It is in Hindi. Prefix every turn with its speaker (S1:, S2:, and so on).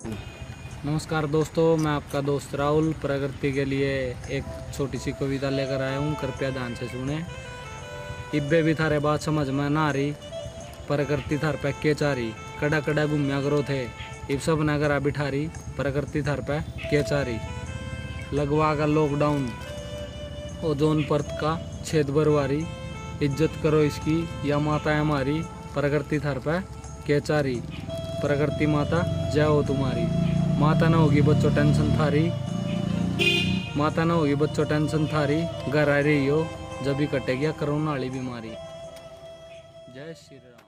S1: नमस्कार दोस्तों, मैं आपका दोस्त राहुल प्रकृति के लिए एक छोटी सी कविता लेकर आया हूँ। कृपया ध्यान से सुने। इब्बे भी थारे बात समझ में ना आ रही, प्रकृति थार पे के चारी। कड़ा कड़ा घूमिया करो थे, इब सब नगर आ बिठारी। प्रकृति थार पे के चारी। लगवा का लॉकडाउन, ओजोन परत का छेद भरवारी। इज्जत करो इसकी या माता है हमारी। प्रकृति थार पे के चारी। प्रकृति माता जय हो तुम्हारी। माता ना होगी बच्चों टेंशन थारी, माता ना होगी बच्चों टेंशन थारी। घर आ रही हो जब भी कटेगी कोरोना वाली बीमारी। जय श्री राम।